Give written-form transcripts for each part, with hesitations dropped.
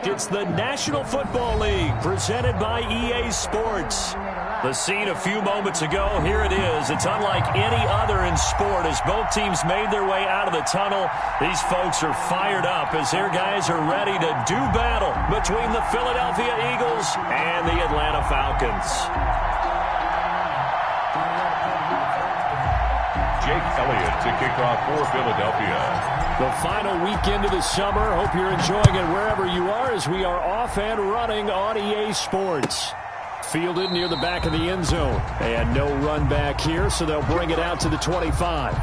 next. It's the National Football League presented by EA Sports. The scene a few moments ago, here it is. It's unlike any other in sport as both teams made their way out of the tunnel. These folks are fired up as their guys are ready to do battle between the Philadelphia Eagles and the Atlanta Falcons. Jake Elliott to kick off for Philadelphia. The final weekend of the summer. Hope you're enjoying it wherever you are as we are off and running on EA Sports. Fielded near the back of the end zone. And no run back here, so they'll bring it out to the 25.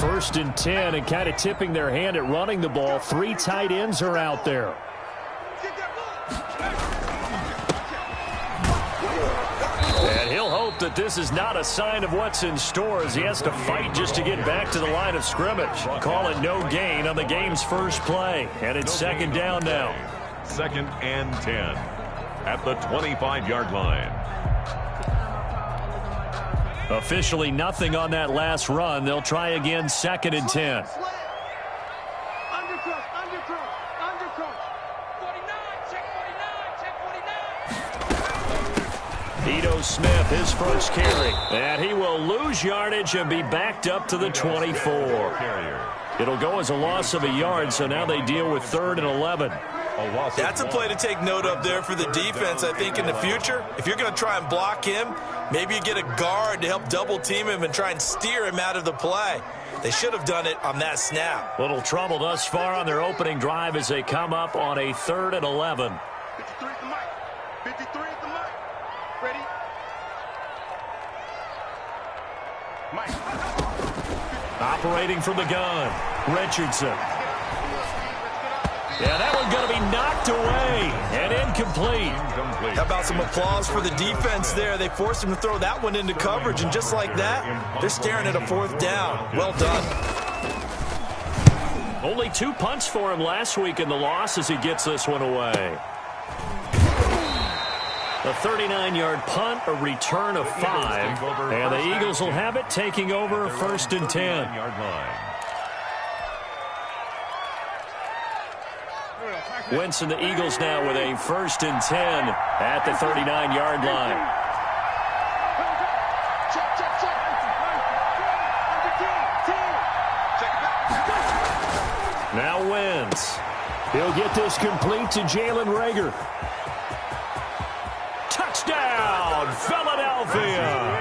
First and 10, and kind of tipping their hand at running the ball. 3 tight ends are out there. And he'll hope that this is not a sign of what's in store as he has to fight just to get back to the line of scrimmage. Call it no gain on the game's first play. And it's second down now. Second and 10 at the 25-yard line. Officially nothing on that last run. They'll try again second and 10. Ito Smith, his first carry. And he will lose yardage and be backed up to the 24. It'll go as a loss of a yard, so now they deal with 3rd and 11. That's a play to take note of there for the defense, I think, in the future. If you're going to try and block him, maybe you get a guard to help double team him and try and steer him out of the play. They should have done it on that snap. Little trouble thus far on their opening drive as they come up on a 3rd and 11. 53 at the mic. 53 at the mic. Ready? Mike. Operating from the gun, Richardson. Yeah, that one's going to be knocked away and incomplete. How about some applause for the defense there? They forced him to throw that one into coverage, and just like that, they're staring at a 4th down. Well done. Only 2 punts for him last week in the loss as he gets this one away. A 39-yard punt, a return of 5, and the Eagles will have it taking over 1st and 10. Wentz and the Eagles now with a 1st and 10 at the 39-yard line. Now Wentz. He'll get this complete to Jalen Reagor. Touchdown, Philadelphia!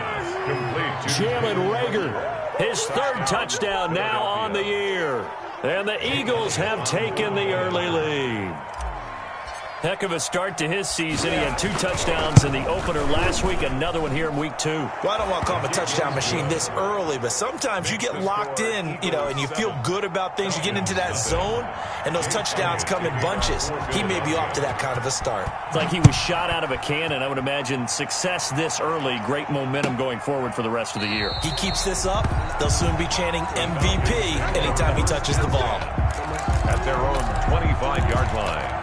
Jalen Reagor, his 3rd touchdown now on the year. And the Eagles have taken the early lead. Heck of a start to his season. He had 2 touchdowns in the opener last week, another one here in week 2. Well, I don't want to call him a touchdown machine this early, but sometimes you get locked in, and you feel good about things. You get into that zone, and those touchdowns come in bunches. He may be off to that kind of a start. It's like he was shot out of a cannon. I would imagine success this early, great momentum going forward for the rest of the year. He keeps this up, they'll soon be chanting MVP anytime he touches the ball. At their own 25-yard line.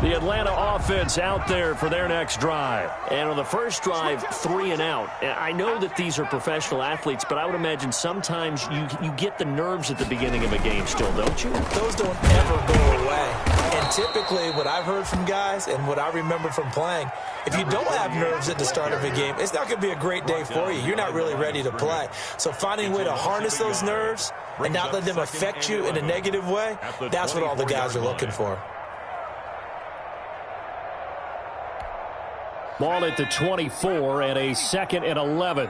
The Atlanta offense out there for their next drive. And on the first drive, 3 and out. I know that these are professional athletes, but I would imagine sometimes you get the nerves at the beginning of a game still, don't you? Those don't ever go away. And typically what I've heard from guys and what I remember from playing, if you don't have nerves at the start of a game, it's not going to be a great day for you. You're not really ready to play. So finding a way to harness those nerves and not let them affect you in a negative way, that's what all the guys are looking for. Ball at the 24 and a 2nd and 11.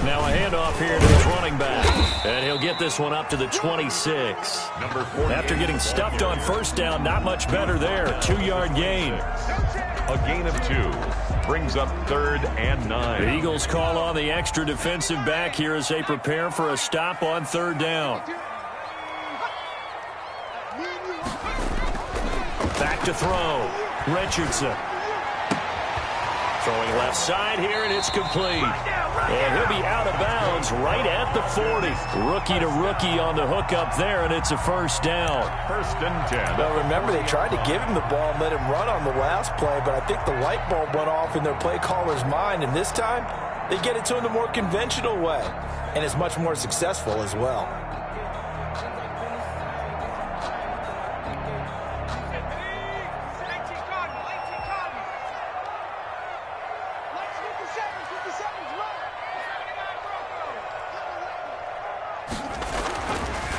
Now a handoff here to his running back. And he'll get this one up to the 26. After getting stuffed on 1st down, not much better there. 2-yard gain. A gain of 2 brings up 3rd and 9. The Eagles call on the extra defensive back here as they prepare for a stop on 3rd down. Back to throw. Richardson. Throwing left side here, and it's complete. And he'll be out of bounds right at the 40. Rookie to rookie on the hookup there, and it's a first down. 1st and 10. Well, remember, they tried to give him the ball and let him run on the last play, but I think the light bulb went off in their play caller's mind, and this time they get it to him the more conventional way, and it's much more successful as well.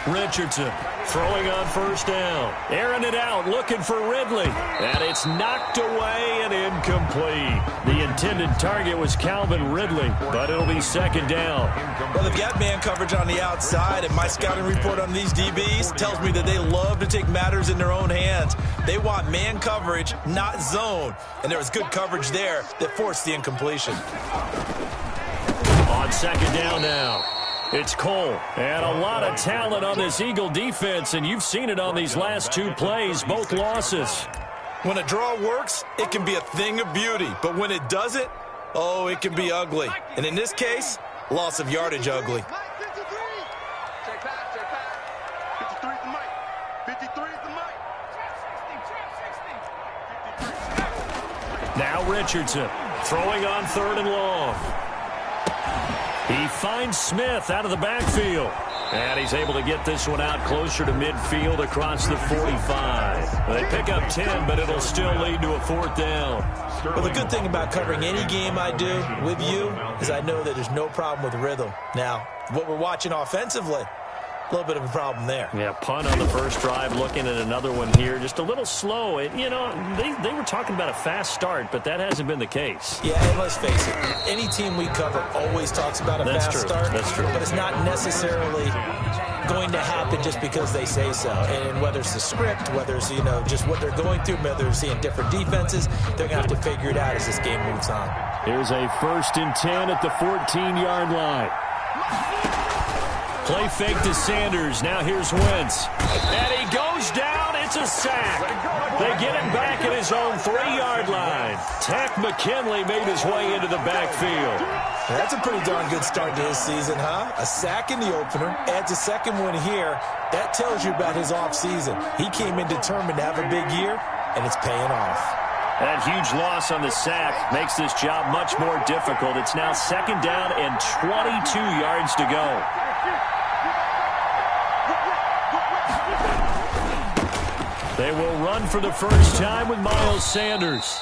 Richardson throwing on first down. Airing it out, looking for Ridley. And it's knocked away and incomplete. The intended target was Calvin Ridley, but it'll be 2nd down. Well, they've got man coverage on the outside, and my scouting report on these DBs tells me that they love to take matters in their own hands. They want man coverage, not zone. And there was good coverage there that forced the incompletion. On 2nd down now. It's Cole, and a lot of talent on this Eagle defense, and you've seen it on these last 2 plays, both losses. When a draw works, it can be a thing of beauty, but when it doesn't, oh, it can be ugly. And in this case, loss of yardage ugly. 53 is the mic. 53 is the mic. Now Richardson throwing on 3rd and long. He finds Smith out of the backfield. And he's able to get this one out closer to midfield across the 45. They pick up 10, but it'll still lead to a 4th down. Well, the good thing about covering any game I do with you is I know that there's no problem with rhythm. Now, what we're watching offensively, a little bit of a problem there. Yeah, punt on the first drive, looking at another one here. Just a little slow. You know, they were talking about a fast start, but that hasn't been the case. Yeah, and let's face it, any team we cover always talks about a fast start. That's true. But it's not necessarily going to happen just because they say so. And whether it's the script, whether it's, you know, just what they're going through, whether they're seeing different defenses, they're going to have to figure it out as this game moves on. Here's a 1st and 10 at the 14-yard line. Play fake to Sanders. Now here's Wentz. And he goes down. It's a sack. They get him back at his own 3-yard line. Tack McKinley made his way into the backfield. That's a pretty darn good start to his season, huh? A sack in the opener, adds a 2nd one here. That tells you about his offseason. He came in determined to have a big year, and it's paying off. That huge loss on the sack makes this job much more difficult. It's now 2nd down and 22 yards to go. They will run for the first time with Miles Sanders.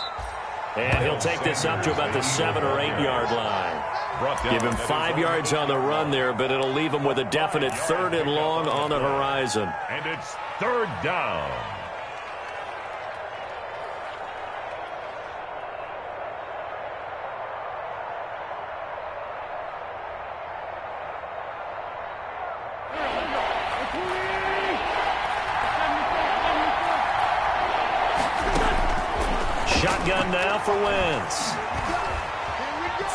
And he'll take this up to about the 7- or 8-yard line. Give him 5 yards on the run there, but it'll leave him with a definite 3rd and long on the horizon. And it's 3rd down. Shotgun now for Wentz.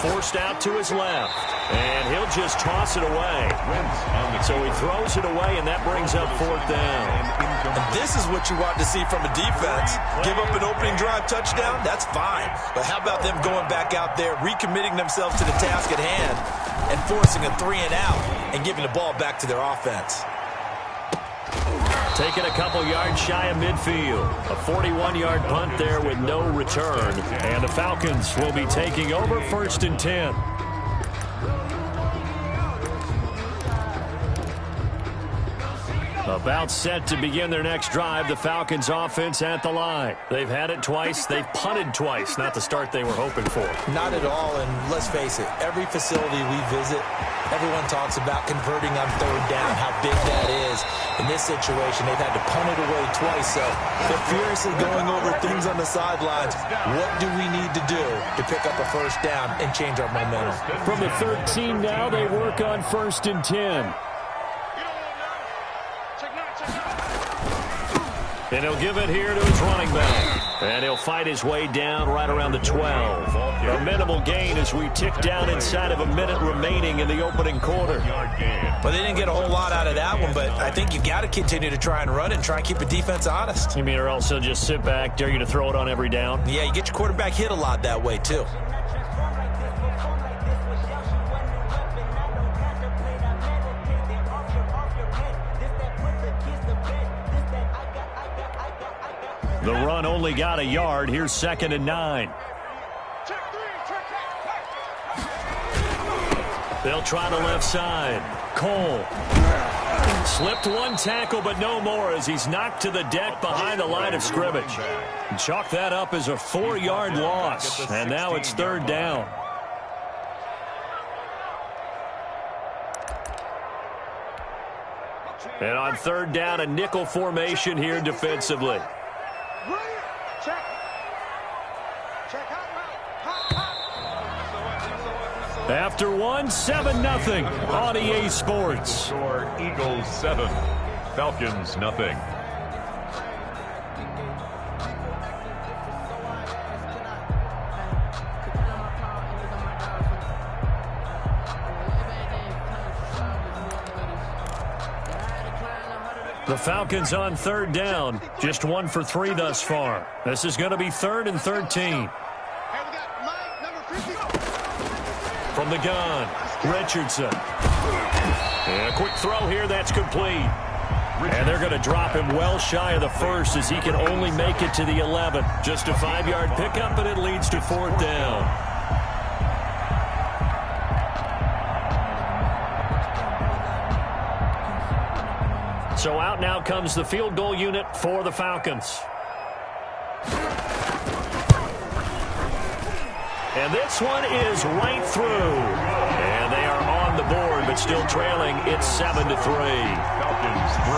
Forced out to his left. And he'll just toss it away. So he throws it away, and that brings up 4th down. And this is what you want to see from a defense. Give up an opening drive touchdown, that's fine. But how about them going back out there, recommitting themselves to the task at hand, and forcing a 3-and-out and giving the ball back to their offense. Taking a couple yards shy of midfield. A 41-yard punt there with no return. And the Falcons will be taking over 1st and 10. About set to begin their next drive. The Falcons offense at the line. They've had it twice. They've punted twice. Not the start they were hoping for. Not at all, and let's face it, every facility we visit, everyone talks about converting on 3rd down, how big that is. In this situation, they've had to punt it away twice, so they're furiously going over things on the sidelines. What do we need to do to pick up a 1st down and change our momentum? From the 13 now, they work on 1st and 10. And he'll give it here to his running back. And he'll fight his way down right around the 12. A minimal gain as we tick down inside of a minute remaining in the opening quarter. Well, they didn't get a whole lot out of that one, but I think you got to continue to try and run it and try and keep the defense honest. You mean or else they'll just sit back, dare you to throw it on every down? Yeah, you get your quarterback hit a lot that way, too. The run only got a yard. Here's 2nd and 9. They'll try the left side. Cole. Slipped one tackle, but no more as he's knocked to the deck behind the line of scrimmage. Chalk that up as a 4-yard loss. And now it's 3rd down. And on 3rd down, a nickel formation here defensively. After one, 7-0 on EA Sports. Score Eagles 7, Falcons nothing. The Falcons on 3rd down, just 1 for 3 thus far. This is going to be 3rd and 13. From the gun, Richardson. And a quick throw here, that's complete. And they're going to drop him well shy of the first as he can only make it to the 11. Just a 5-yard pickup, and it leads to 4th down. So out now comes the field goal unit for the Falcons. And this one is right through. And they are on the board, but still trailing. It's 7-3.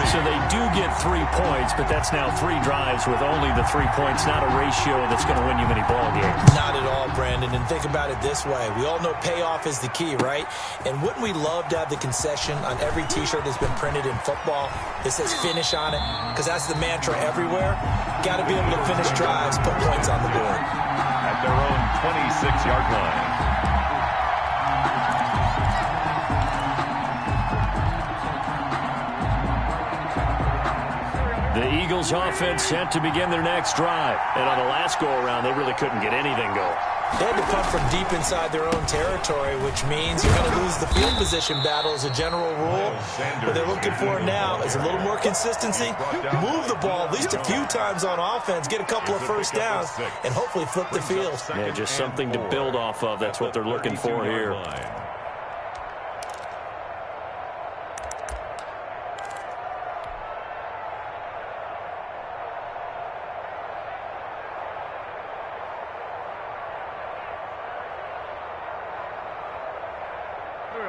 So they do get 3 points, but that's now 3 drives with only the 3 points. Not a ratio that's going to win you many ball games. Not at all, Brandon. And think about it this way. We all know payoff is the key, right? And wouldn't we love to have the concession on every T-shirt that's been printed in football that says finish on it? Because that's the mantra everywhere. Got to be able to finish drives, put points on the board. At their own 26-yard line. The Eagles offense set to begin their next drive. And on the last go-around, they really couldn't get anything going. They had to punt from deep inside their own territory, which means you're going to lose the field position battle as a general rule. What they're looking for now is a little more consistency, move the ball at least a few times on offense, get a couple of first downs, and hopefully flip the field. Yeah, just something to build off of. That's what they're looking for here.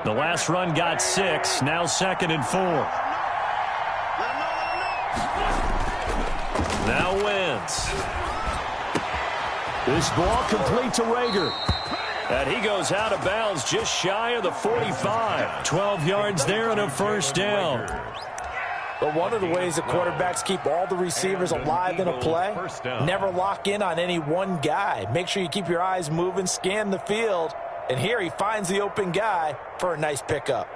The last run got 6, now 2nd and 4. Now Wentz. This ball complete to Rager. And he goes out of bounds just shy of the 45. 12 yards there and a first down. But one of the ways that quarterbacks keep all the receivers alive in a play, never lock in on any one guy. Make sure you keep your eyes moving, scan the field. And here he finds the open guy for a nice pickup.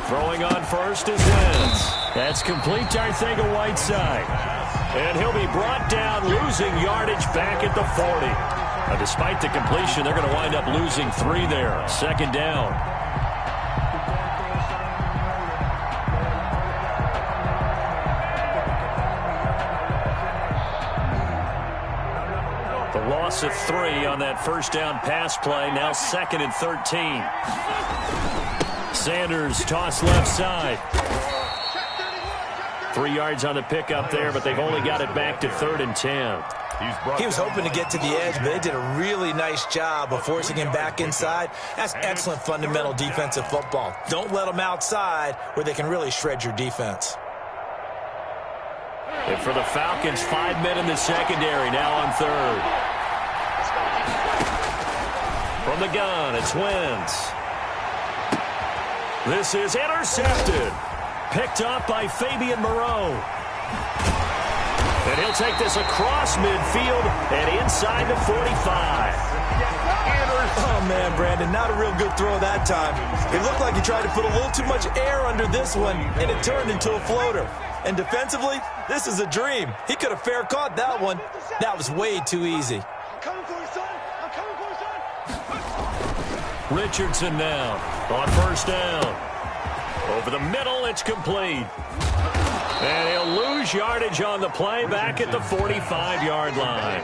Throwing on first is Wentz. That's complete to Arcega-Whiteside. And he'll be brought down, losing yardage back at the 40. Now, despite the completion, they're going to wind up losing 3 there. 2nd down. The loss of 3 on that first down pass play. Now 2nd and 13. Sanders tossed left side. 3 yards on the pickup there, but they've only got it back to 3rd and 10. He was hoping to get to the edge, but they did a really nice job of forcing him back inside. That's excellent fundamental defensive football. Don't let them outside where they can really shred your defense. And for the Falcons, 5 men in the secondary, now on 3rd. From the gun, it's Wentz. This is intercepted. Picked up by Fabian Moreau. And he'll take this across midfield and inside the 45. Oh, man, Brandon, not a real good throw that time. It looked like he tried to put a little too much air under this one, and it turned into a floater. And defensively, this is a dream. He could have fair caught that one. That was way too easy. I'm coming for you, son. I'm coming for you, son. Richardson now on first down. Over the middle, it's complete. And he'll lose yardage on the play back at the 45-yard line.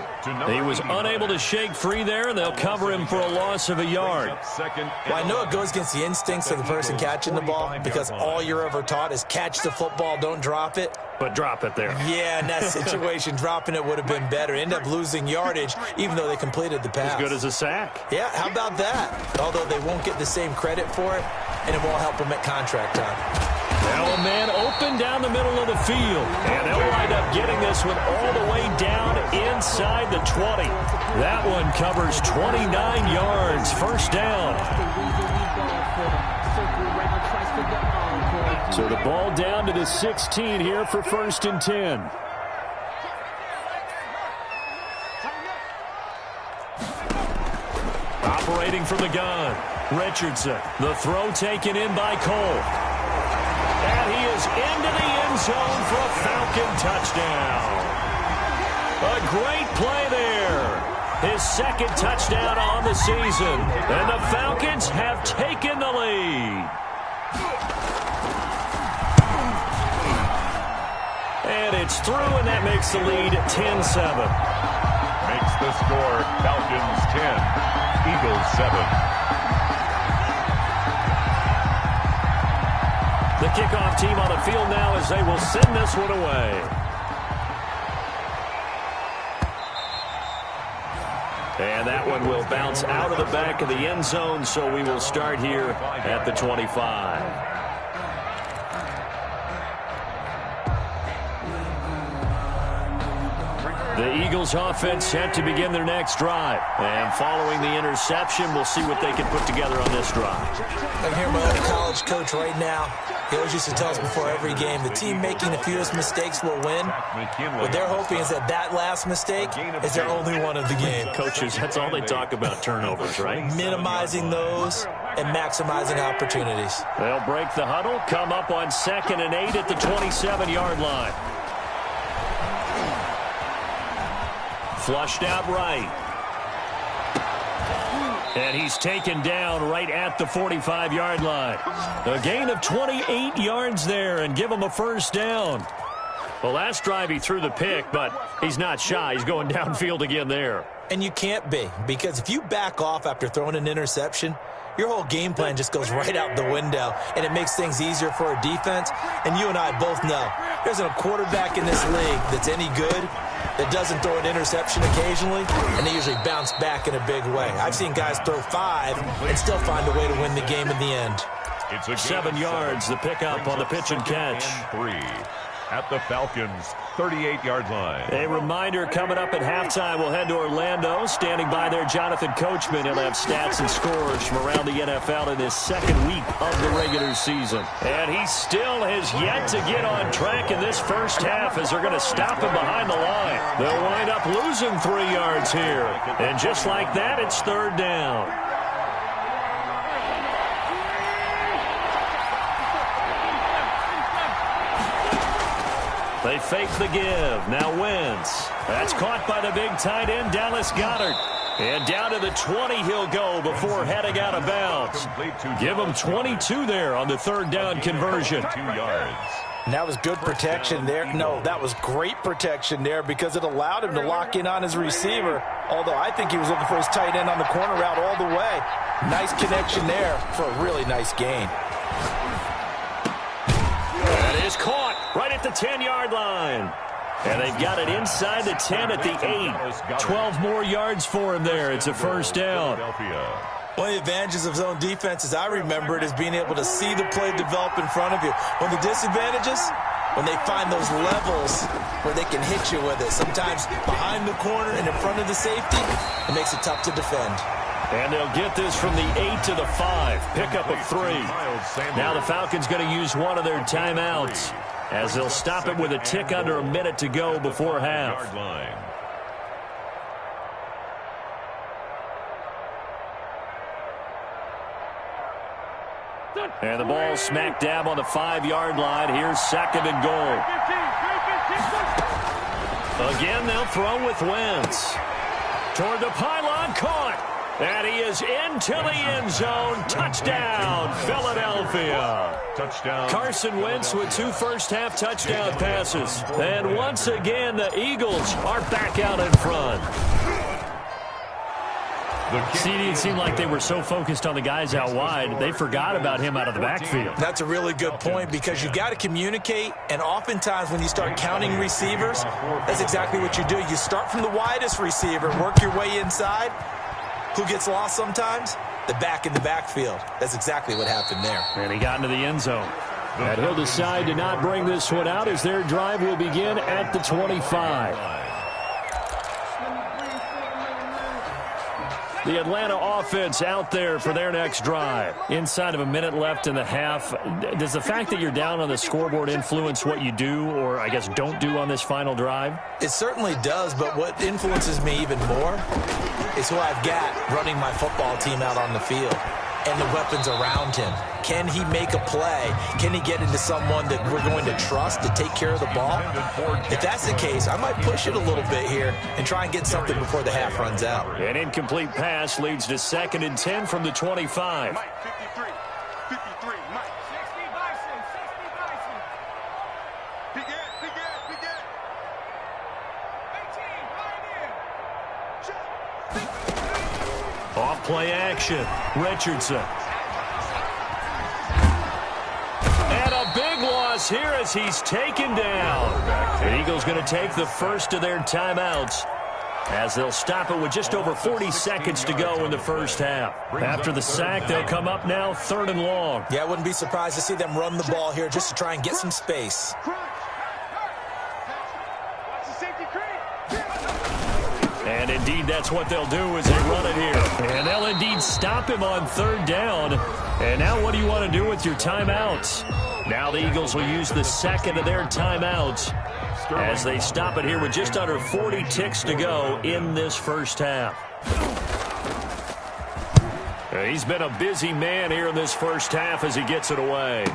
He was unable to shake free there, and they'll cover him for a loss of a yard. Well, I know it goes against the instincts of the person catching the ball because all you're ever taught is catch the football, don't drop it. But drop it there. Yeah, in that situation, dropping it would have been better. End up losing yardage, even though they completed the pass. As good as a sack. Yeah, how about that? Although they won't get the same credit for it, and it won't help them at contract time. Now a man open down the middle of the field. And they'll wind up getting this one all the way down inside the 20. That one covers 29 yards. First down. So the ball down to the 16 here for 1st and 10. Operating from the gun. Richardson. The throw taken in by Cole. And he is into the end zone for a Falcon touchdown. A great play there. His second touchdown on the season. And the Falcons have taken the lead. And it's through, and that makes the lead 10-7. Makes the score Falcons 10, Eagles 7. The kickoff team on the field now as they will send this one away. And that one will bounce out of the back of the end zone, so we will start here at the 25. The Eagles offense set to begin their next drive. And following the interception, we'll see what they can put together on this drive. I can hear my old college coach right now. He always used to tell us before every game, the team making the fewest mistakes will win. What they're hoping is that that last mistake is their only one of the game. Coaches, that's all they talk about, turnovers, right? Minimizing those and maximizing opportunities. They'll break the huddle, come up on 2nd and 8 at the 27-yard line. Flushed out right. And he's taken down right at the 45-yard line. A gain of 28 yards there and give him a first down. Well, last drive he threw the pick, but he's not shy. He's going downfield again there. And you can't be, because if you back off after throwing an interception, your whole game plan just goes right out the window, and it makes things easier for a defense. And you and I both know there's a quarterback in this league that's any good that doesn't throw an interception occasionally, and they usually bounce back in a big way. I've seen guys throw 5 and still find a way to win the game in the end. It's 7 yards, the pickup on the pitch and catch. 3 at the Falcons' 38-yard line. A reminder, coming up at halftime, we'll head to Orlando. Standing by there, Jonathan Coachman. He'll have stats and scores from around the NFL in his second week of the regular season. And he still has yet to get on track in this first half as they're going to stop him behind the line. They'll wind up losing 3 yards here. And just like that, it's 3rd down. They fake the give. Now Wentz. That's caught by the big tight end, Dallas Goedert. And down to the 20 he'll go before heading out of bounds. Give him 22 there on the 3rd down conversion. 2 yards. And that was good protection there. No, that was great protection there because it allowed him to lock in on his receiver. Although I think he was looking for his tight end on the corner route all the way. Nice connection there for a really nice gain. That is caught right at the 10-yard line. And they've got it inside the 10 at the 8. 12 more yards for him there. It's a first down. One of the advantages of zone defense, as I remember it, is being able to see the play develop in front of you. One of the disadvantages, when they find those levels where they can hit you with it. Sometimes behind the corner and in front of the safety, it makes it tough to defend. And they'll get this from the 8 to the 5. Pickup of 3. Now the Falcons going to use one of their timeouts as they'll stop it with a tick under a minute to go before half. And the ball smack dab on the 5-yard line. Here's 2nd and goal. Again, they'll throw with Wentz. Toward the pylon, caught. And he is into the end zone. Touchdown, Philadelphia. Touchdown. Carson Wentz with 2 first-half touchdown passes. And once again, the Eagles are back out in front. It seemed like they were so focused on the guys out wide, they forgot about him out of the backfield. That's a really good point because you've got to communicate, and oftentimes when you start counting receivers, that's exactly what you do. You start from the widest receiver, work your way inside. Who gets lost sometimes? The back in the backfield. That's exactly what happened there. And he got into the end zone. And he'll decide to not bring this one out as their drive will begin at the 25. The Atlanta offense out there for their next drive. Inside of a minute left in the half. Does the fact that you're down on the scoreboard influence what you do, or I guess don't do on this final drive? It certainly does, but what influences me even more is who I've got running my football team out on the field and the weapons around him. Can he make a play? Can he get into someone that we're going to trust to take care of the ball? If that's the case, I might push it a little bit here and try and get something before the half runs out. An incomplete pass leads to 2nd and 10 from the 25. Mike, 53. 53, Mike. 60 Bison. 60 Bison. Big Ed, Big Ed, Big Ed. 18, right here. Off play action. Richardson. And a big loss here as he's taken down. The Eagles going to take the first of their timeouts as they'll stop it with just over 40 seconds to go in the first half. After the sack, they'll come up now 3rd and long. Yeah, I wouldn't be surprised to see them run the ball here just to try and get some space. And indeed, that's what they'll do as they run it here. And they'll indeed stop him on 3rd down. And now what do you want to do with your timeouts? Now the Eagles will use the 2nd of their timeouts as they stop it here with just under 40 ticks to go in this first half. He's been a busy man here in this first half as he gets it away.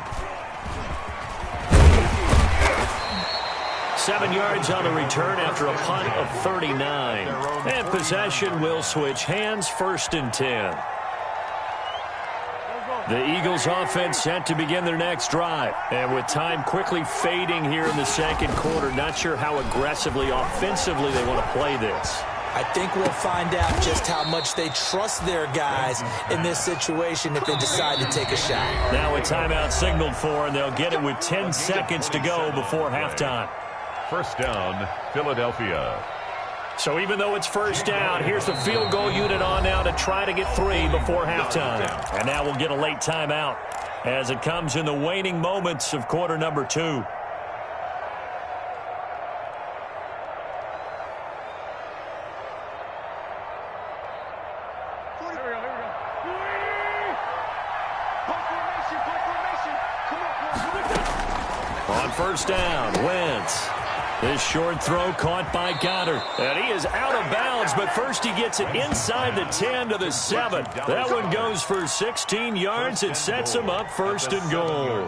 7 yards on the return after a punt of 39. And possession will switch hands, 1st and 10. The Eagles offense set to begin their next drive. And with time quickly fading here in the 2nd quarter, not sure how aggressively, offensively they want to play this. I think we'll find out just how much they trust their guys in this situation if they decide to take a shot. Now a timeout signaled for, and they'll get it with 10 seconds to go before halftime. First down, Philadelphia. So even though it's first down, here's the field goal unit on now to try to get 3 before halftime. And now we'll get a late timeout as it comes in the waning moments of quarter number 2. Here we go. Come on. On first down, Wentz. This short throw caught by Goddard. And he is out of bounds, but first he gets it inside the 10 to the 7. That one goes for 16 yards. It sets him up 1st and goal.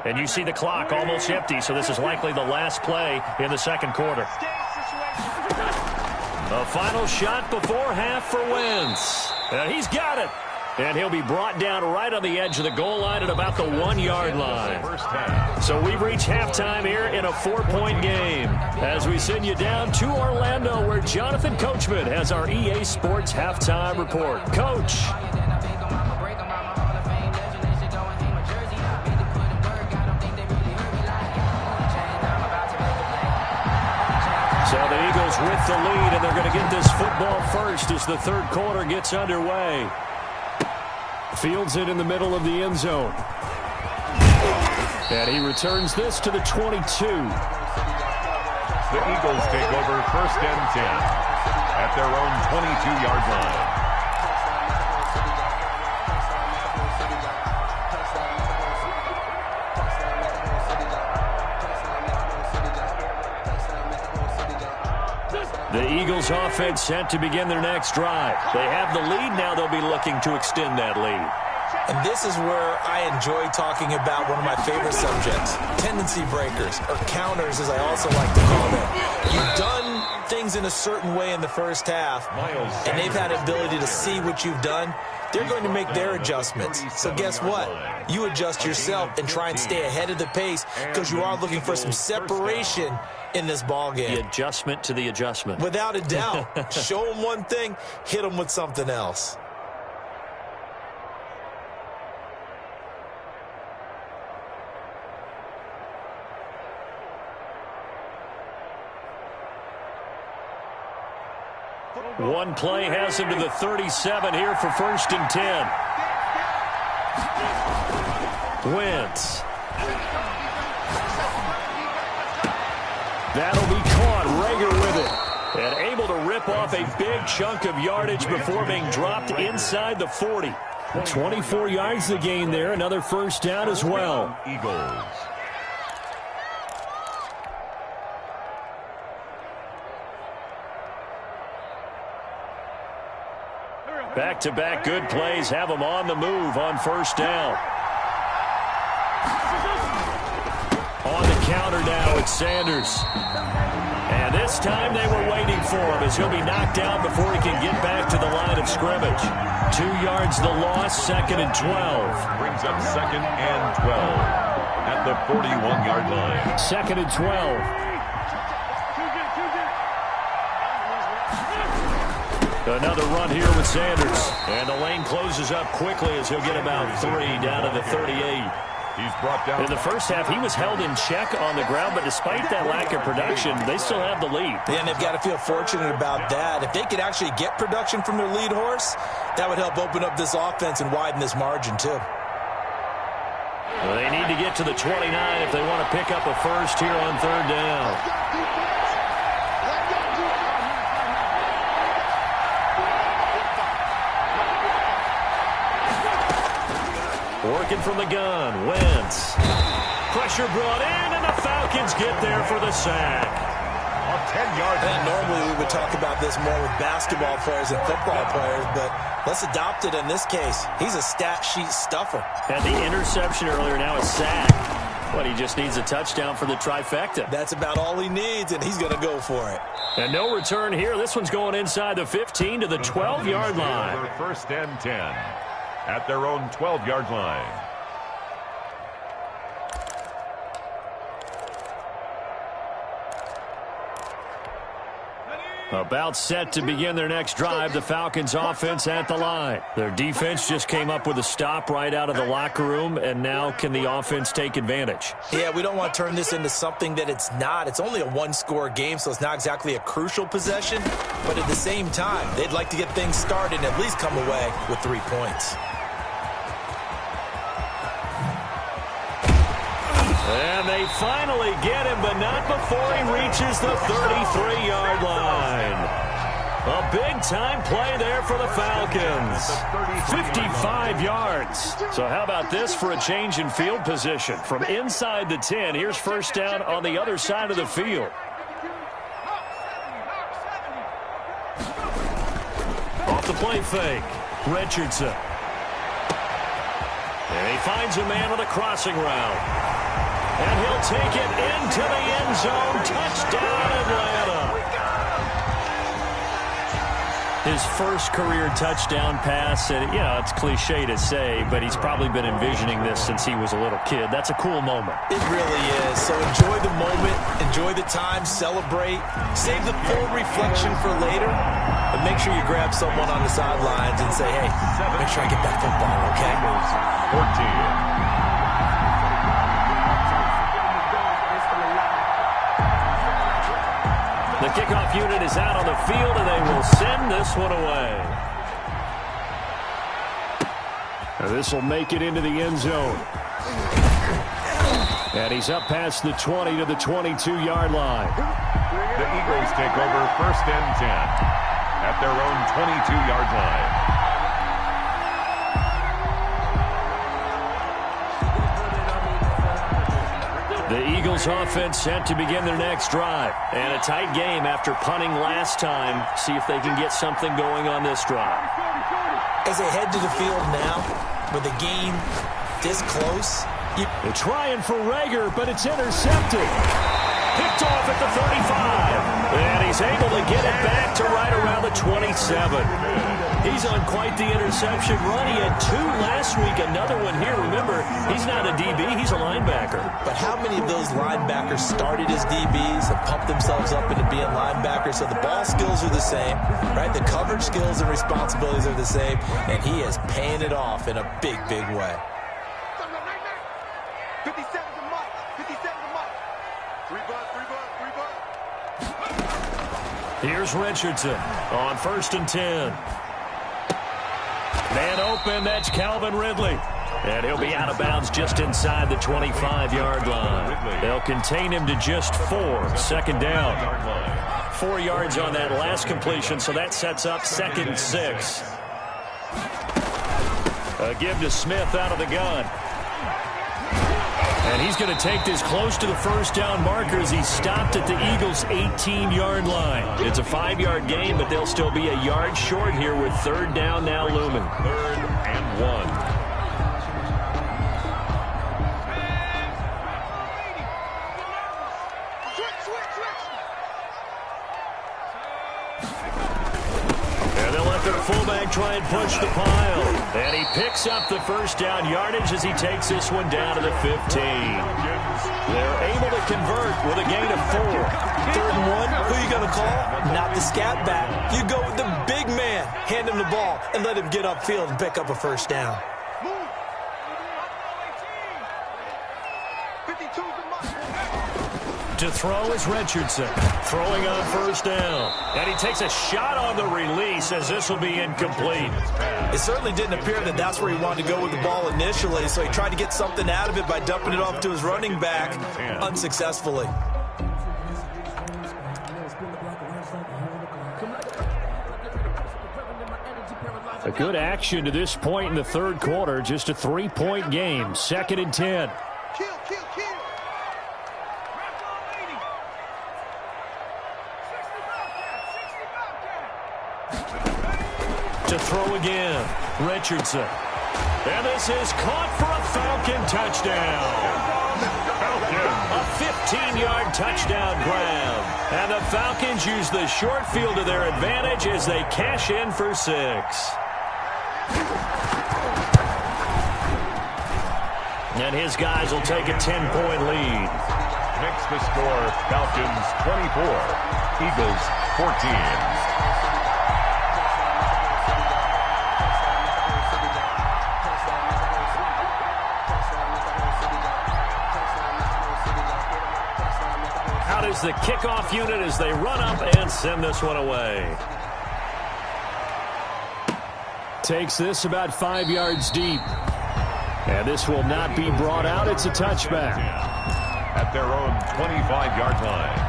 And you see the clock almost empty, so this is likely the last play in the 2nd quarter. A final shot before half for Wentz. And he's got it. And he'll be brought down right on the edge of the goal line at about the 1-yard line. So we reach halftime here in a 4-point game as we send you down to Orlando where Jonathan Coachman has our EA Sports halftime report. Coach. So the Eagles with the lead, and they're going to get this football first as the 3rd quarter gets underway. Fields it in the middle of the end zone. And he returns this to the 22. The Eagles take over 1st and 10 at their own 22-yard line. The Eagles offense set to begin their next drive. They have the lead now. They'll be looking to extend that lead. And this is where I enjoy talking about one of my favorite subjects, tendency breakers, or counters as I also like to call them. You've done things in a certain way in the first half, and they've had the ability to see what you've done. They're going to make their adjustments. So guess what? You adjust yourself and try and stay ahead of the pace because you are looking for some separation in this ball game. The adjustment to the adjustment. Without a doubt. Show them one thing, hit them with something else. One play has him to the 37 here for 1st and 10. Wentz. That'll be caught. Rager with it. And able to rip off a big chunk of yardage before being dropped inside the 40. 24 yards to gain there. Another first down as well. Eagles. Back-to-back good plays have them on the move on 1st down. On the counter now, it's Sanders. And this time they were waiting for him as he'll be knocked down before he can get back to the line of scrimmage. 2 yards the loss, 2nd and 12. Brings up 2nd and 12 at the 41-yard line. 2nd and 12. Another run here with Sanders. And the lane closes up quickly as he'll get about 3 down to the 38. He's brought down. In the first half, he was held in check on the ground, but despite that lack of production, they still have the lead. Yeah, and they've got to feel fortunate about that. If they could actually get production from their lead horse, that would help open up this offense and widen this margin, too. Well, they need to get to the 29 if they want to pick up a first here on 3rd down. Working from the gun, Wentz. Pressure brought in, and the Falcons get there for the sack. 10 yards. And normally we would talk about this more with basketball players and football players, but let's adopt it in this case. He's a stat sheet stuffer. Had the interception earlier, now a sack. But he just needs a touchdown for the trifecta. That's about all he needs, and he's going to go for it. And no return here. This one's going inside the 15 to the 12-yard line. 1st and 10 at their own 12-yard line. About set to begin their next drive, the Falcons offense at the line. Their defense just came up with a stop right out of the locker room, and now can the offense take advantage? Yeah, we don't want to turn this into something that it's not. It's only a one-score game, so it's not exactly a crucial possession. But at the same time, they'd like to get things started and at least come away with 3 points. And they finally get him, but not before he reaches the 33-yard line. A big-time play there for the Falcons. 55 yards. So how about this for a change in field position? From inside the 10, here's first down on the other side of the field. Off the play fake, Richardson. And he finds a man with a crossing route. And he'll take it into the end zone. Touchdown, Atlanta. His first career touchdown pass. And, you know, it's cliche to say, but he's probably been envisioning this since he was a little kid. That's a cool moment. It really is. So enjoy the moment. Enjoy the time. Celebrate. Save the full reflection for later. But make sure you grab someone on the sidelines and say, hey, make sure I get that football, okay? 14. The kickoff unit is out on the field, and they will send this one away. This will make it into the end zone. And he's up past the 20 to the 22-yard line. The Eagles take over 1st and 10 at their own 22-yard line. The Eagles offense set to begin their next drive. And a tight game after punting last time. See if they can get something going on this drive. As they head to the field now, with the game this close. They're trying for Rager, but it's intercepted. Picked off at the 35. And he's able to get it back to right around the 27. He's on quite the interception run. He had 2 last week, another one here. Remember, he's not a DB, he's a linebacker. But how many of those linebackers started as DBs and pumped themselves up into being linebackers? So the ball skills are the same, right? The coverage skills and responsibilities are the same, and he is paying it off in a big, big way. 57 to Mike. 57 to Mike. 3 bucks, 3 bucks, 3 bucks. Here's Richardson on 1st and 10. Man open, that's Calvin Ridley. And he'll be out of bounds just inside the 25-yard line. They'll contain him to just 4, 2nd down. 4 yards on that last completion, so that sets up 2nd and 6. A give to Smith out of the gun. And he's going to take this close to the 1st down marker as he stopped at the Eagles' 18-yard line. It's a 5-yard gain, but they'll still be a yard short here with 3rd down now looming. 3rd and 1. Fullback try and push the pile. And he picks up the 1st down yardage as he takes this one down to the 15. They're able to convert with a gain of 4. 3rd and 1, who are you going to call? Not the scat back. You go with the big man. Hand him the ball and let him get upfield and pick up a 1st down. To throw is Richardson. Throwing on 1st down. And he takes a shot on the release as this will be incomplete. It certainly didn't appear that that's where he wanted to go with the ball initially, so he tried to get something out of it by dumping it off to his running back unsuccessfully. A good action to this point in the 3rd quarter. Just a 3-point game. 2nd and 10. Kill, kill, kill. To throw again, Richardson. And this is caught for a Falcon touchdown. A 15-yard touchdown grab. And the Falcons use the short field to their advantage as they cash in for 6. And his guys will take a 10-point lead. Makes the score Falcons 24, Eagles 14. Out is the kickoff unit as they run up and send this one away. Takes this about 5 yards deep. And this will not be brought out. It's a touchback. At their own 25-yard line.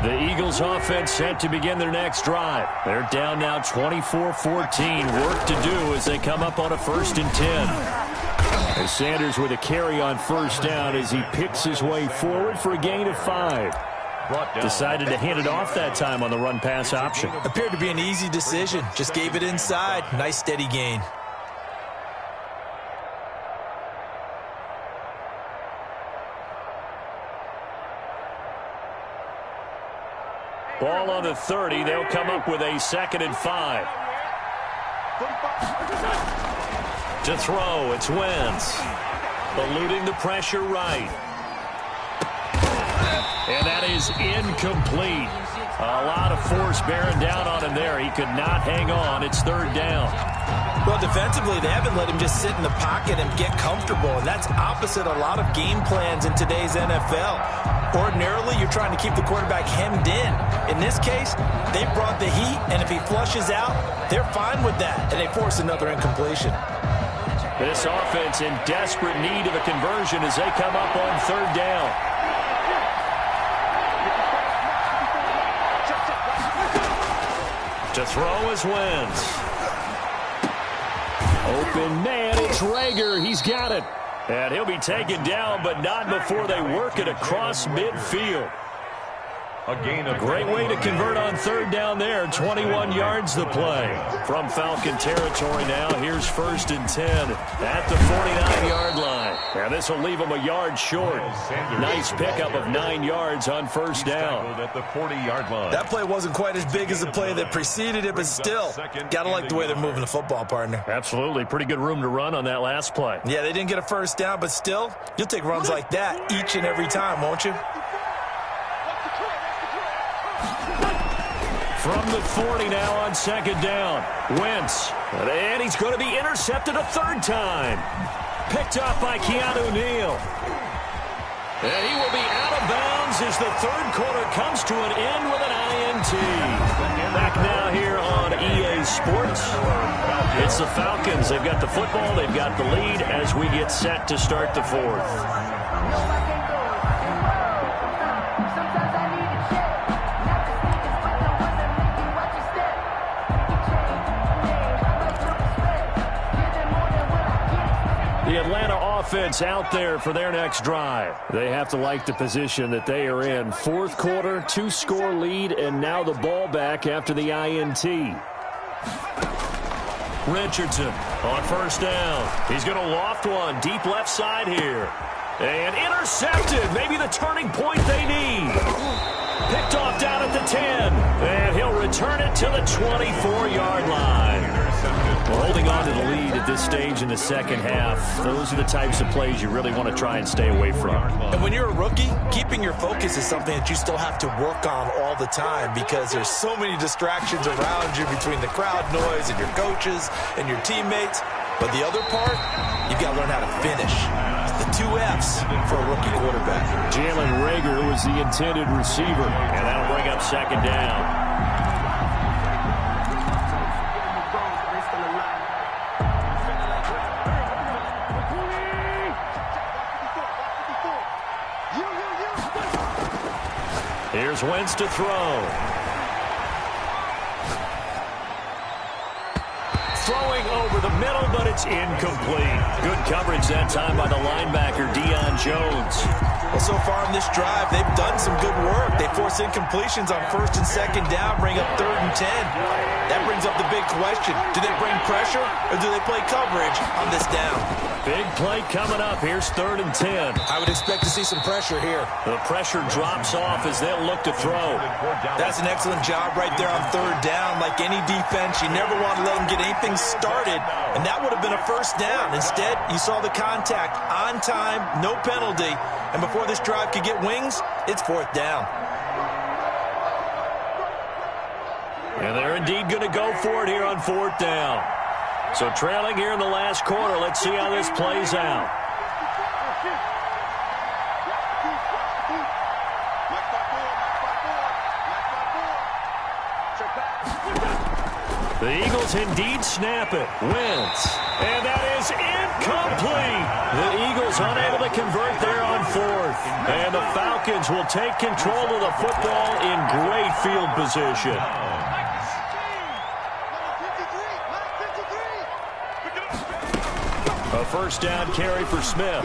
The Eagles offense set to begin their next drive. They're down now 24-14. Work to do as they come up on a 1st and 10. And Sanders with a carry on 1st down as he picks his way forward for a gain of 5. Decided to hand it off that time on the run-pass option. Appeared to be an easy decision. Just gave it inside. Nice steady gain. Ball on the 30. They'll come up with a 2nd and 5. To throw, it's Wentz. Eluding the pressure right. And that is incomplete. A lot of force bearing down on him there. He could not hang on. It's 3rd down. Well, defensively, they haven't let him just sit in the pocket and get comfortable, and that's opposite a lot of game plans in today's NFL. Ordinarily, you're trying to keep the quarterback hemmed in. In this case, they brought the heat, and if he flushes out, they're fine with that, and they force another incompletion. This offense in desperate need of a conversion as they come up on 3rd down. To throw is Wentz. Open man, it's Rager. He's got it. And he'll be taken down, but not before they work it across midfield. A gain of Great way to convert on third down there. 21 yards the play. From Falcon territory now, here's 1st and 10 at the 49-yard line. And this will leave them a yard short. Nice pickup of 9 yards on 1st down. At the 40-yard line. That play wasn't quite as big as the play that preceded it, but still, got to like the way they're moving the football, partner. Absolutely. Pretty good room to run on that last play. Yeah, they didn't get a 1st down, but still, you'll take runs like that each and every time, won't you? From the 40 now on 2nd down. Wentz. And he's going to be intercepted a 3rd time. Picked up by Keanu Neal. And he will be out of bounds as the 3rd quarter comes to an end with an INT. Back now here on EA Sports. It's the Falcons. They've got the football. They've got the lead as we get set to start the 4th. The Atlanta offense out there for their next drive. They have to like the position that they are in. 4th quarter, 2-score lead, and now the ball back after the INT. Richardson on 1st down. He's going to loft one deep left side here. And intercepted. Maybe the turning point they need. Picked off down at the 10. And he'll return it to the 24-yard line. Well, holding on to the lead at this stage in the 2nd half, those are the types of plays you really want to try and stay away from. And when you're a rookie, keeping your focus is something that you still have to work on all the time because there's so many distractions around you between the crowd noise and your coaches and your teammates. But the other part, you've got to learn how to finish. The 2 F's for a rookie quarterback. Jalen Rager was the intended receiver. And that'll bring up 2nd down. Here's Wentz to throw. Throwing over the middle, but it's incomplete. Good coverage that time by the linebacker, Deion Jones. Well, so far in this drive, they've done some good work. They force incompletions on 1st and 2nd down, bring up 3rd and 10. That brings up the big question. Do they bring pressure, or do they play coverage on this down? Big play coming up. Here's 3rd and 10. I would expect to see some pressure here. The pressure drops off as they'll look to throw. That's an excellent job right there on 3rd down. Like any defense, you never want to let them get anything started, and that would have been a 1st down. Instead, you saw the contact on time, no penalty, and before this drive could get wings, it's 4th down. And they're indeed going to go for it here on 4th down. So trailing here in the last quarter, let's see how this plays out. The Eagles indeed snap it. Wentz. And that is incomplete. The Eagles unable to convert there on 4th. And the Falcons will take control of the football in great field position. A 1st down carry for Smith.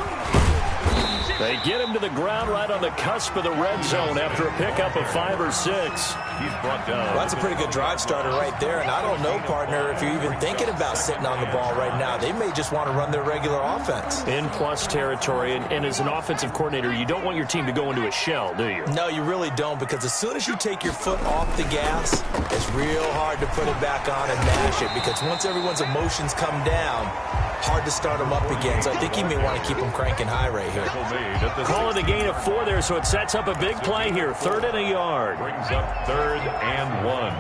They get him to the ground right on the cusp of the red zone after a pickup of 5 or 6. He's brought down. Well, that's a pretty good drive starter right there, and I don't know, partner, if you're even thinking about sitting on the ball right now. They may just want to run their regular offense. In plus territory, and as an offensive coordinator, you don't want your team to go into a shell, do you? No, you really don't, because as soon as you take your foot off the gas, it's real hard to put it back on and mash it, because once everyone's emotions come down, hard to start them up again. So I think he may want to keep them cranking high right here. Calling a gain of 4 there, so it sets up a big play here. 3rd and a yard. Brings up 3rd and 1.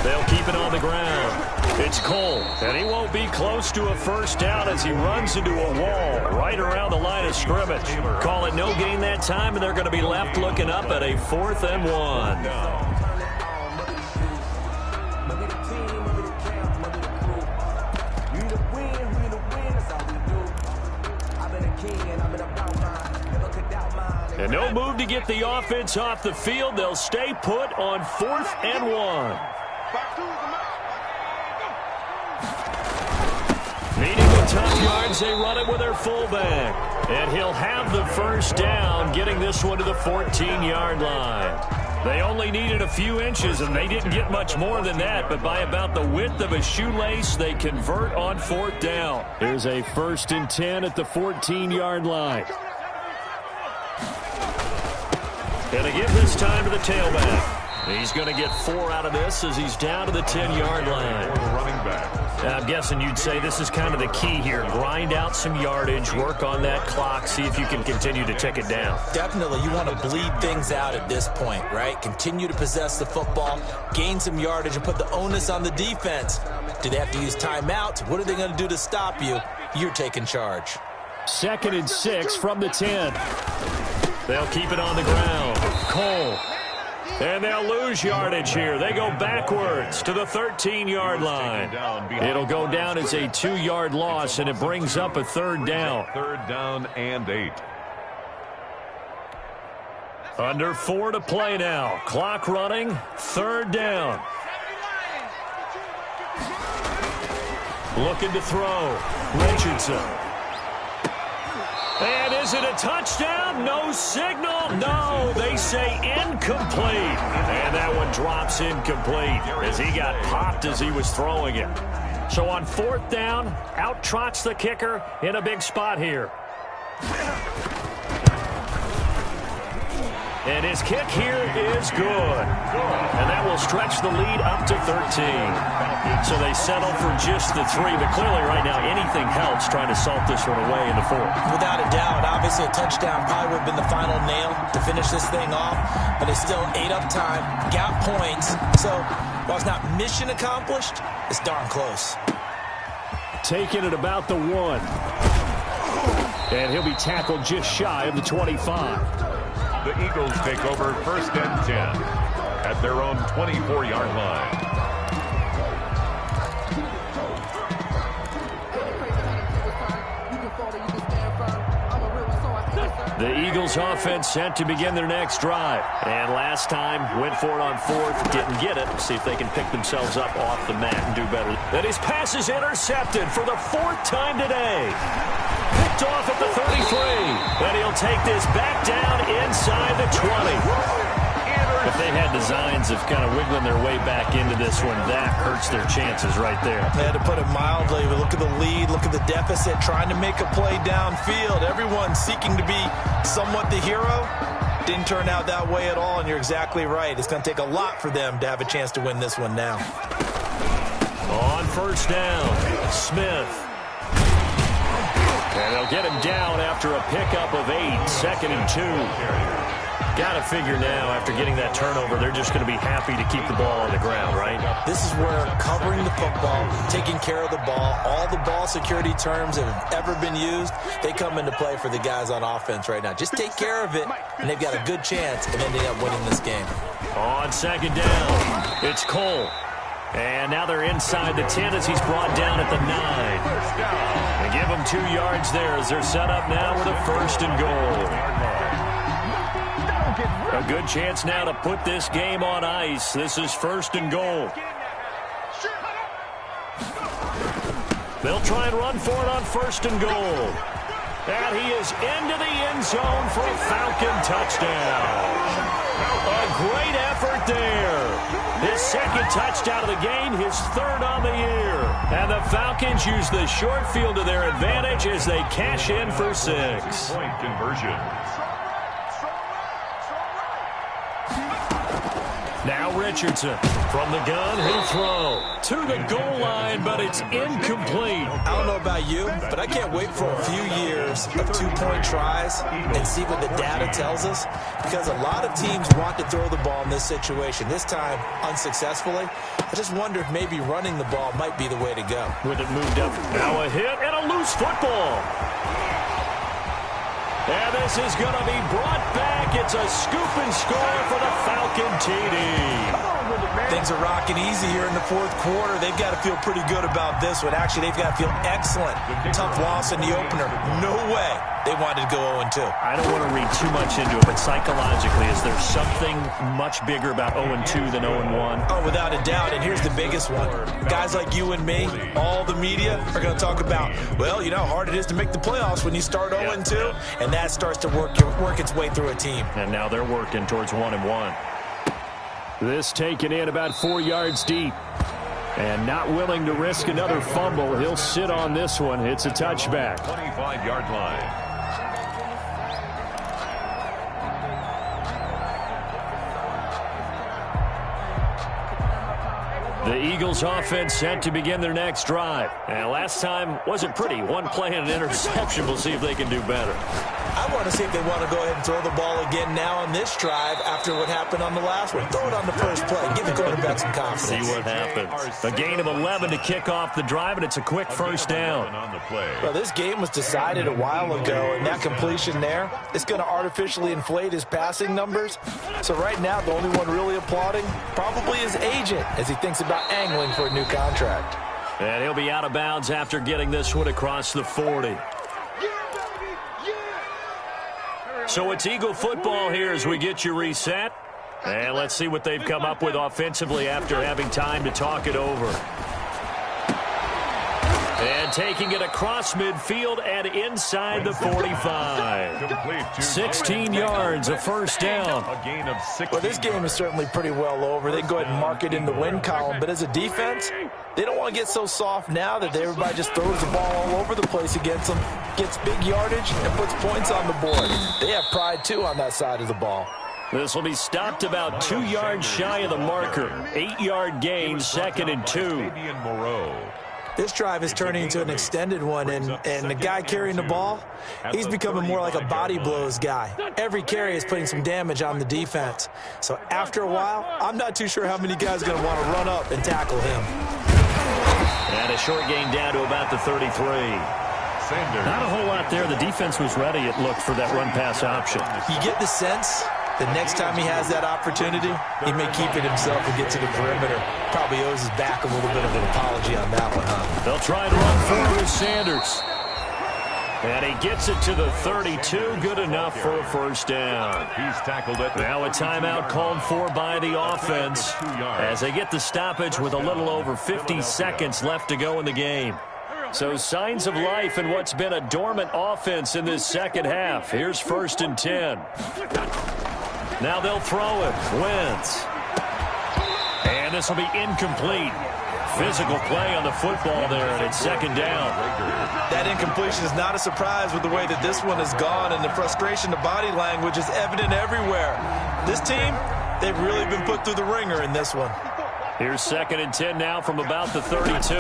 They'll keep it on the ground. It's Cole, and he won't be close to a 1st down as he runs into a wall right around the line of scrimmage. Call it no gain that time, and they're going to be left looking up at a 4th and 1. And no move to get the offense off the field. They'll stay put on 4th and 1. Needing the tough yards, they run it with their fullback. And he'll have the first down, getting this one to the 14-yard line. They only needed a few inches, and they didn't get much more than that, but by about the width of a shoelace, they convert on 4th down. Here's a 1st and 10 at the 14-yard line. And to give this time to the tailback. He's going to get 4 out of this as he's down to the 10-yard line. Running back. I'm guessing you'd say this is kind of the key here. Grind out some yardage, work on that clock, see if you can continue to tick it down. Definitely, you want to bleed things out at this point, right? Continue to possess the football, gain some yardage, and put the onus on the defense. Do they have to use timeouts? What are they going to do to stop you? You're taking charge. 2nd and 6 from the 10. They'll keep it on the ground. Cole. And they'll lose yardage here. They go backwards to the 13-yard line. It'll go down as a 2-yard loss, and it brings up a 3rd down. 3rd down and 8. Under 4 to play now. Clock running. 3rd down. Looking to throw. Richardson. And is it a touchdown? No signal. No, they say incomplete. And that one drops incomplete as he got popped as he was throwing it. So on 4th down, out trots the kicker in a big spot here. And his kick here is good. And that will stretch the lead up to 13. So they settle for just the 3. But clearly right now anything helps trying to salt this one away in the 4th. Without a doubt, obviously a touchdown probably would have been the final nail to finish this thing off. But it's still ate up time, got points. So while it's not mission accomplished, it's darn close. Taking it about the 1. And he'll be tackled just shy of the 25. The Eagles take over 1st and 10 at their own 24-yard line. The Eagles offense set to begin their next drive. And last time went for it on 4th, didn't get it. See if they can pick themselves up off the mat and do better. And his pass is intercepted for the 4th time today. Picked off at the 33. And he'll take this back down inside the 20. If they had designs of kind of wiggling their way back into this one, that hurts their chances right there. They had to put it mildly. But look at the lead, look at the deficit, trying to make a play downfield. Everyone seeking to be somewhat the hero. Didn't turn out that way at all, and you're exactly right. It's going to take a lot for them to have a chance to win this one now. On 1st down, Smith. And they'll get him down after a pickup of 8, 2nd and 2. Got to figure now, after getting that turnover, they're just going to be happy to keep the ball on the ground, right? This is where covering the football, taking care of the ball, all the ball security terms that have ever been used, they come into play for the guys on offense right now. Just take care of it, and they've got a good chance of ending up winning this game. On 2nd down, it's Cole. And now they're inside the 10 as he's brought down at the 9. They give them 2 yards there as they're set up now with a 1st and goal. A good chance now to put this game on ice. This is 1st and goal. They'll try and run for it on 1st and goal. And he is into the end zone for a Falcon touchdown. A great effort there. His 2nd touchdown of the game, his 3rd on the year. And the Falcons use the short field to their advantage as they cash in for 6. Point conversion. Now Richardson from the gun, he'll throw to the goal line, but it's incomplete. I don't know about you, but I can't wait for a few years of 2-point tries and see what the data tells us, because a lot of teams want to throw the ball in this situation. This time, unsuccessfully. I just wonder if maybe running the ball might be the way to go. With it moved up, now a hit and a loose football. And this is going to be brought back. It's a scoop and score for the Falcon TD. things are rocking easy here in the fourth quarter. They've got to feel pretty good about this one. Actually, they've got to feel excellent. Tough loss in the opener. No way they wanted to go 0-2. I don't want to read too much into it, but psychologically, is there something much bigger about 0-2 than 0-1? Oh, without a doubt, and here's the biggest one. Guys like you and me, all the media, are going to talk about, well, you know how hard it is to make the playoffs when you start 0-2, and that starts to work its way through a team. And now they're working towards 1-1. This taken in about 4 yards deep. And not willing to risk another fumble. He'll sit on this one. It's a touchback. 25-yard line. The Eagles offense set to begin their next drive. And last time wasn't pretty. One play and an interception. We'll see if they can do better. I want to see if they want to go ahead and throw the ball again now on this drive after what happened on the last one. Throw it on the first play. Give the quarterback some confidence. See what happens. A gain of 11 to kick off the drive, and it's a quick first down. Well, this game was decided a while ago, and that completion there, it's going to artificially inflate his passing numbers. So right now, the only one really applauding probably his agent as he thinks about angling for a new contract. And he'll be out of bounds after getting this one across the 40. So it's Eagle football here as we get you reset. And let's see what they've come up with offensively after having time to talk it over. And taking it across midfield and inside the 45. 16 yards, a first down. Well, this game is certainly pretty well over. They can go ahead and mark it in the win column. But as a defense, they don't want to get so soft now that everybody just throws the ball all over the place against them, gets big yardage, and puts points on the board. They have pride, too, on that side of the ball. This will be stopped about 2 yards shy of the marker. 8-yard gain, 2nd and 2. This drive is turning into an extended one, and the guy carrying the ball, he's becoming more like a body blows guy. Every carry is putting some damage on the defense. So after a while, I'm not too sure how many guys are going to want to run up and tackle him. And a short gain down to about the 33. Not a whole lot there. The defense was ready, it looked, for that run-pass option. You get the sense the next time he has that opportunity, he may keep it himself and get to the perimeter. Probably owes his back a little bit of an apology on that one, huh? They'll try to run forward with Sanders. And he gets it to the 32. Good enough for a first down. He's tackled it. Now a timeout called for by the offense as they get the stoppage with a little over 50 seconds left to go in the game. So signs of life in what's been a dormant offense in this second half. Here's 1st and 10. Now they'll throw it. Wentz. And this will be incomplete. Physical play on the football there, and it's 2nd down. That incompletion is not a surprise with the way that this one has gone, and the frustration, the body language is evident everywhere. This team, they've really been put through the ringer in this one. Here's 2nd and 10 now from about the 32.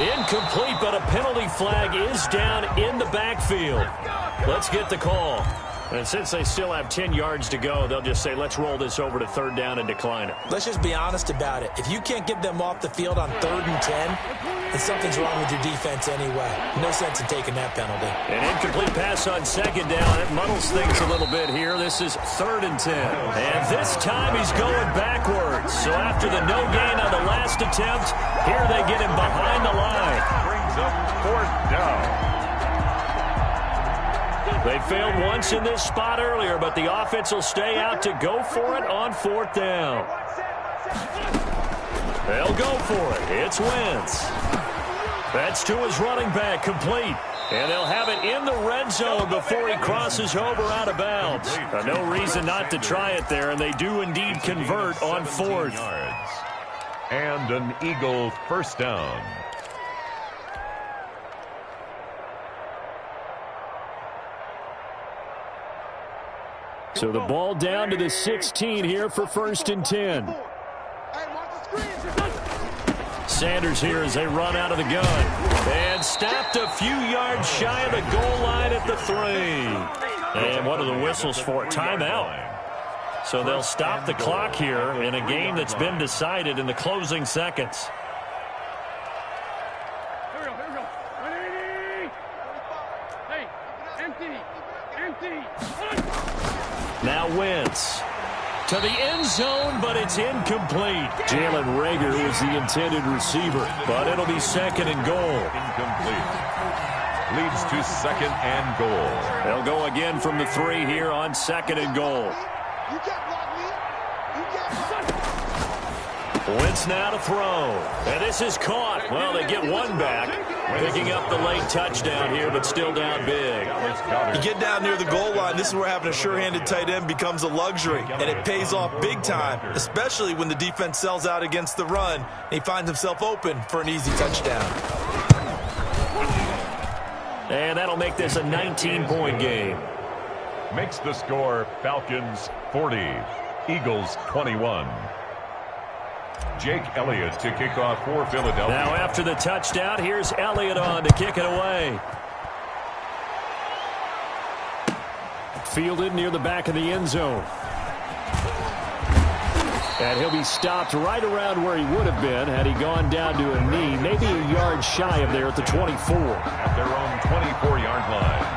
Incomplete, but a penalty flag is down in the backfield. Let's get the call. And since they still have 10 yards to go, they'll just say, let's roll this over to 3rd down and decline it. Let's just be honest about it. If you can't get them off the field on 3rd and 10, then something's wrong with your defense anyway. No sense in taking that penalty. An incomplete pass on 2nd down. It muddles things a little bit here. This is 3rd and 10. And this time he's going backwards. So after the no gain on the last attempt, here they get him behind the line. Brings up 4th down. They failed once in this spot earlier, but the offense will stay out to go for it on 4th down. They'll go for it. It's Wentz. That's to his running back, complete. And they'll have it in the red zone before he crosses over out of bounds. No reason not to try it there, and they do indeed convert on 4th. And an Eagle first down. So the ball down to the 16 here for 1st and 10. Sanders here as they run out of the gun. And stopped a few yards shy of the goal line at the 3. And what are the whistles for? Timeout. So they'll stop the clock here in a game that's been decided in the closing seconds. Now Wentz to the end zone, but it's incomplete. Jalen Reagor was the intended receiver, but it'll be 2nd and goal. Incomplete. Leads to 2nd and goal. They'll go again from the 3 here on 2nd and goal. Wentz now to throw. And this is caught. Well, they get one back. Picking up the late touchdown here, but still down big. You get down near the goal line, this is where having a sure-handed tight end becomes a luxury, and it pays off big time, especially when the defense sells out against the run, and he finds himself open for an easy touchdown. And that'll make this a 19-point game. Makes the score Falcons 40, Eagles 21. Jake Elliott to kick off for Philadelphia. Now after the touchdown, here's Elliott on to kick it away. Fielded near the back of the end zone. And he'll be stopped right around where he would have been had he gone down to a knee, maybe a yard shy of there at the 24. At their own 24-yard line.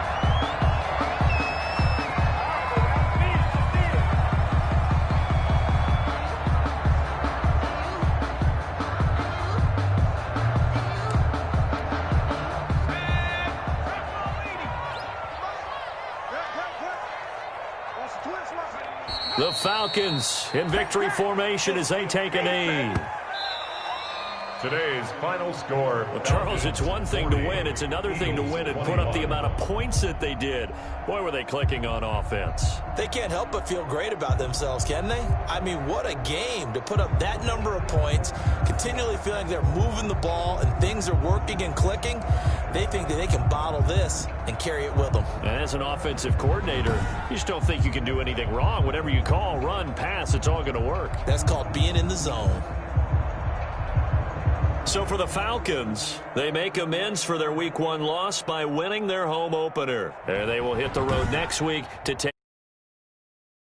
The Falcons in victory formation as they take a knee. Today's final score. Well, Charles, it's one thing to win. It's another thing to win and put up the amount of points that they did. Boy, were they clicking on offense. They can't help but feel great about themselves, can they? I mean, what a game to put up that number of points, continually feeling they're moving the ball and things are working and clicking. They think that they can bottle this and carry it with them. And as an offensive coordinator, you just don't think you can do anything wrong. Whatever you call, run, pass, it's all going to work. That's called being in the zone. So for the Falcons, they make amends for their Week 1 loss by winning their home opener. And they will hit the road next week to take